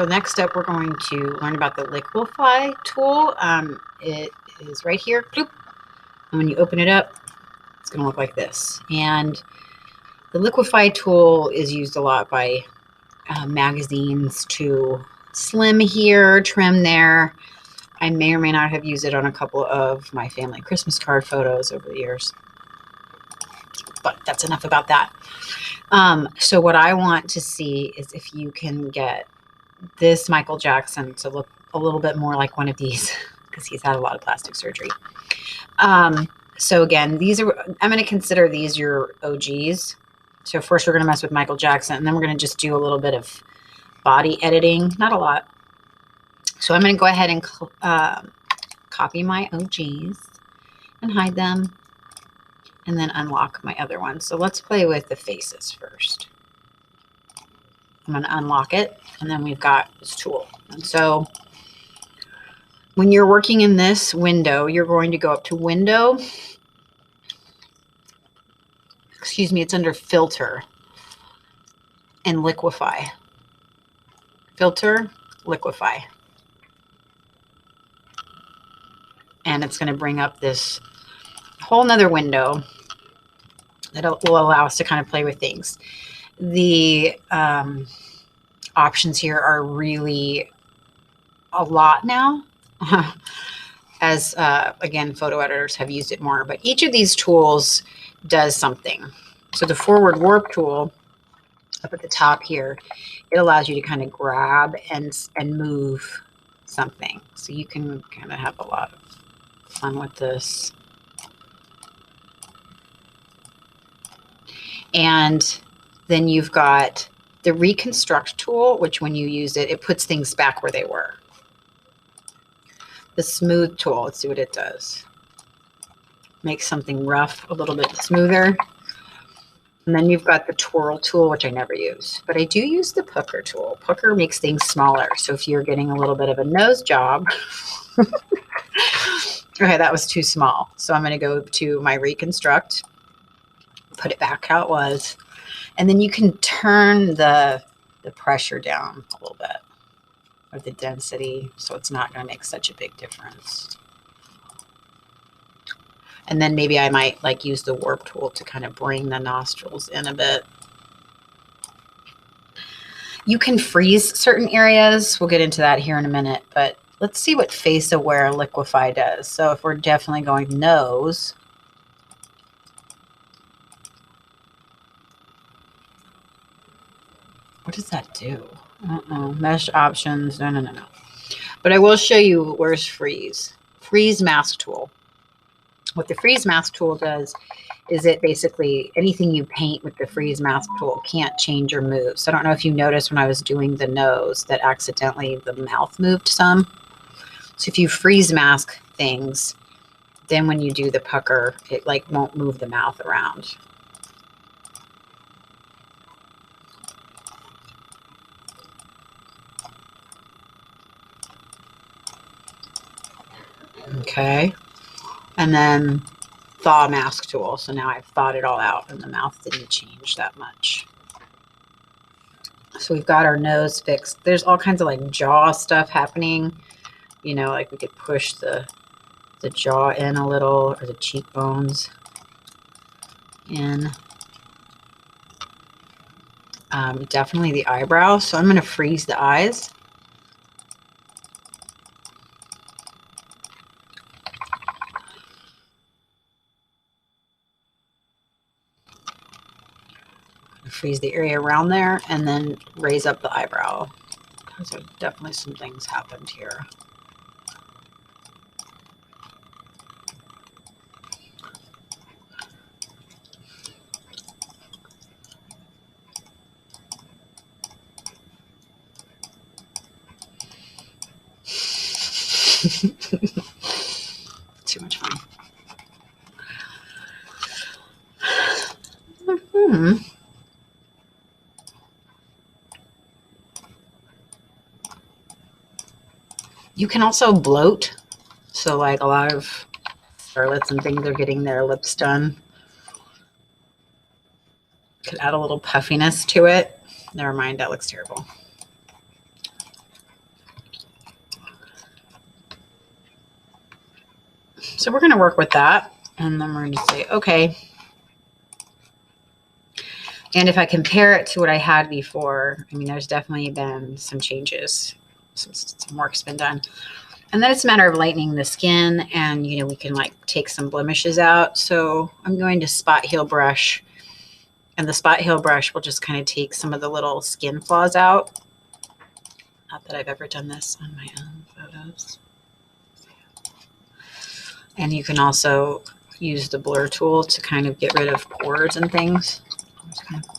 So next up, we're going to learn about the Liquify tool. It is right here. Bloop. And when you open it up, it's going to look like this. And the Liquify tool is used a lot by magazines to slim here, trim there. I may or may not have used it on a couple of my family Christmas card photos over the years. But that's enough about that. So what I want to see is if you can get this Michael Jackson to look a little bit more like one of these, because he's had a lot of plastic surgery. So again, I'm going to consider these your OGs. So first we're going to mess with Michael Jackson, and then we're going to just do a little bit of body editing, not a lot. So I'm going to go ahead and copy my OGs and hide them, and then unlock my other ones. So let's play with the faces first. I'm going to unlock it, and then we've got this tool. And so when you're working in this window, you're going to go up to Window. Excuse me, it's under Filter and Liquify. Filter, Liquify. And it's going to bring up this whole nother window that will allow us to kind of play with things. The options here are really a lot now, as again, photo editors have used it more, but each of these tools does something. So the forward warp tool up at the top here, it allows you to kind of grab and move something. So you can kind of have a lot of fun with this. And then you've got the reconstruct tool, which when you use it, it puts things back where they were. The smooth tool, let's see what it does. Makes something rough a little bit smoother. And then you've got the twirl tool, which I never use, but I do use the pucker tool. Pucker makes things smaller. So if you're getting a little bit of a nose job, okay, that was too small. So I'm going to go to my reconstruct, put it back how it was. And then you can turn the pressure down a little bit, or the density, so it's not going to make such a big difference. And then maybe I might like use the warp tool to kind of bring the nostrils in a bit. You can freeze certain areas. We'll get into that here in a minute, but let's see what face aware Liquify does. So if we're definitely going nose, what does that do? Mesh options, no. But I will show you where's freeze. Freeze mask tool. What the freeze mask tool does is it basically, anything you paint with the freeze mask tool can't change or move. So I don't know if you noticed when I was doing the nose that accidentally the mouth moved some. So if you freeze mask things, then when you do the pucker, it like won't move the mouth around. Okay. And then thaw mask tool. So now I've thawed it all out and the mouth didn't change that much. So we've got our nose fixed. There's all kinds of like jaw stuff happening. You know, like we could push the jaw in a little, or the cheekbones in. Definitely the eyebrows. So I'm going to freeze the eyes. Freeze the area around there and then raise up the eyebrow. So definitely some things happened here. Too much fun. You can also bloat. So like a lot of starlets and things are getting their lips done. Could add a little puffiness to it. Never mind, that looks terrible. So we're going to work with that. And then we're going to say, okay. And if I compare it to what I had before, I mean, there's definitely been some changes. Some work's been done. And then it's a matter of lightening the skin, and, you know, we can like take some blemishes out. So I'm going to spot heal brush, and the spot heal brush will just kind of take some of the little skin flaws out. Not that I've ever done this on my own photos. And you can also use the blur tool to kind of get rid of pores and things. Just kind of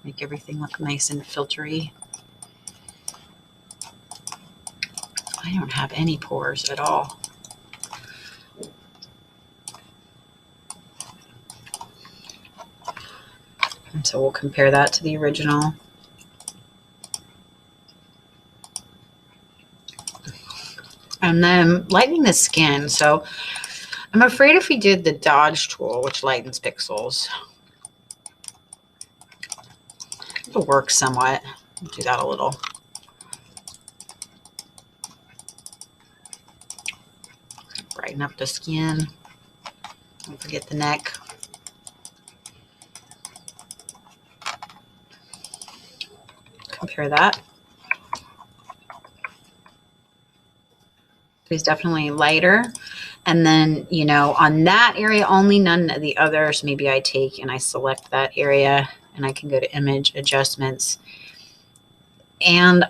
make everything look nice and filtery. I don't have any pores at all. And so we'll compare that to the original. And then lightening the skin. So I'm afraid if we did the dodge tool, which lightens pixels, it'll work somewhat. I'll do that a little. Brighten up the skin. Don't forget the neck. Compare that. He's definitely lighter. And then, you know, on that area only, none of the others, maybe I take and I select that area, and I can go to image adjustments. And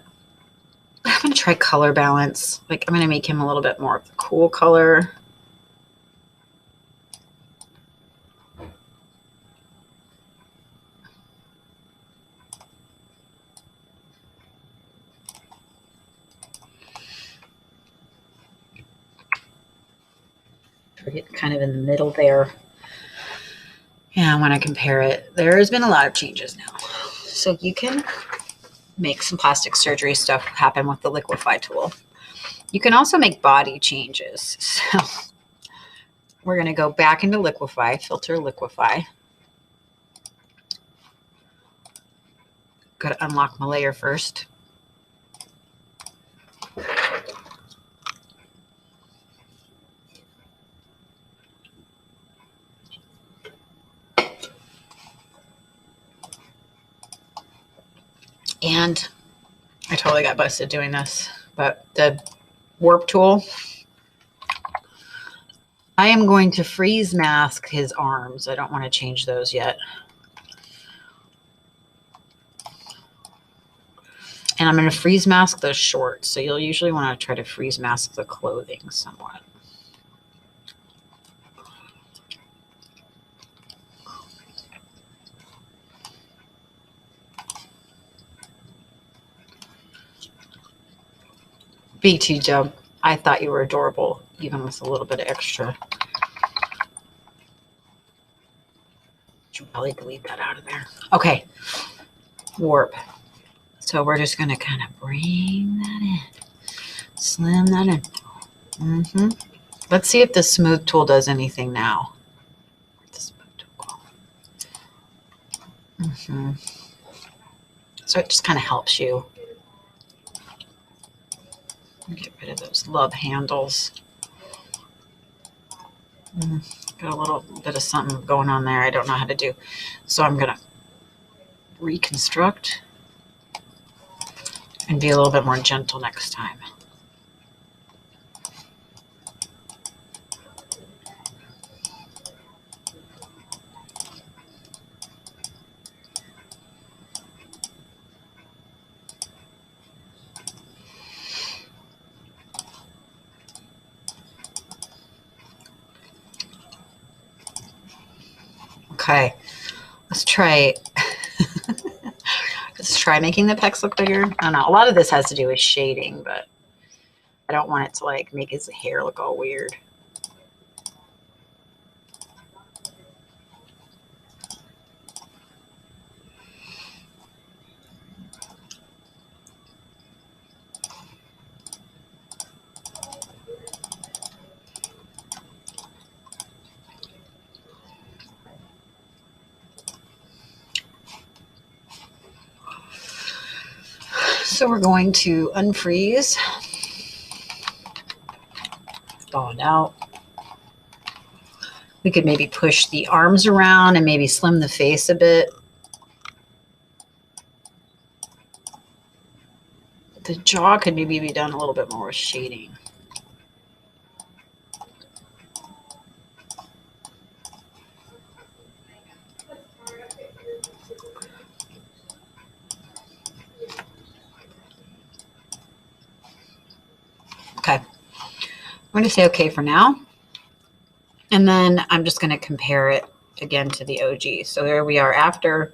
I'm going to try color balance. Like, I'm going to make him a little bit more of the cool color. Get kind of in the middle there. And when I compare it, there has been a lot of changes now. So you can make some plastic surgery stuff happen with the Liquify tool. You can also make body changes. So we're going to go back into Liquify, filter Liquify. Got to unlock my layer first. And I totally got busted doing this, but the warp tool, I am going to freeze mask his arms. I don't want to change those yet. And I'm going to freeze mask those shorts. So you'll usually want to try to freeze mask the clothing somewhat. BT Joe, I thought you were adorable, even with a little bit of extra. Should probably delete that out of there. Okay, warp. So we're just going to kind of bring that in, slim that in. Let's see if the smooth tool does anything now. The smooth tool. So it just kind of helps you get rid of those love handles. Got a little bit of something going on there I don't know how to do. So I'm going to reconstruct and be a little bit more gentle next time. Okay, let's try let's try making the pecs look bigger. I don't know. A lot of this has to do with shading, but I don't want it to like make his hair look all weird. So we're going to unfreeze, thaw it out. We could maybe push the arms around and maybe slim the face a bit. The jaw could maybe be done a little bit more with shading. Okay, I'm going to say okay for now. And then I'm just going to compare it again to the OG. So there we are after,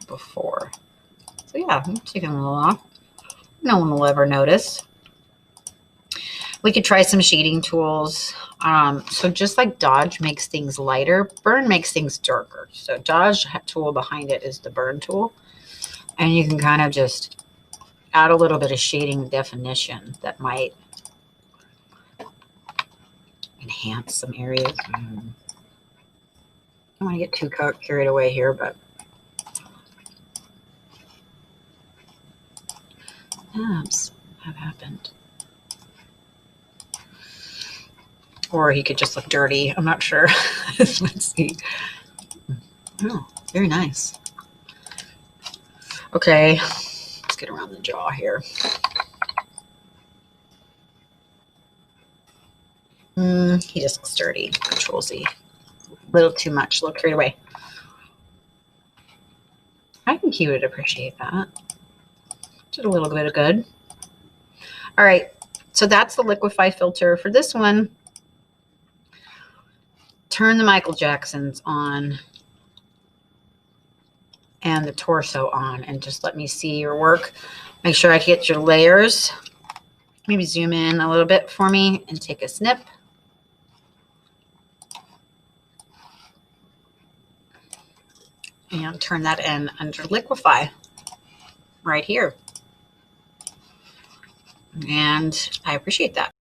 before. So yeah, I'm taking a little off. No one will ever notice. We could try some shading tools. So just like Dodge makes things lighter, Burn makes things darker. So Dodge tool behind it is the Burn tool. And you can kind of just add a little bit of shading definition that might enhance some areas. I don't want to get too carried away here, but oops, that happened. Or he could just look dirty. I'm not sure. Let's see. Oh, very nice. Okay, let's get around the jaw here. He just looks dirty. Control Z. A little too much. Look right away. I think he would appreciate that. Did a little bit of good. All right, so that's the Liquify filter. For this one, turn the Michael Jacksons on and the torso on, and just let me see your work. Make sure I get your layers. Maybe zoom in a little bit for me and take a snip. And turn that in under Liquify right here. And I appreciate that.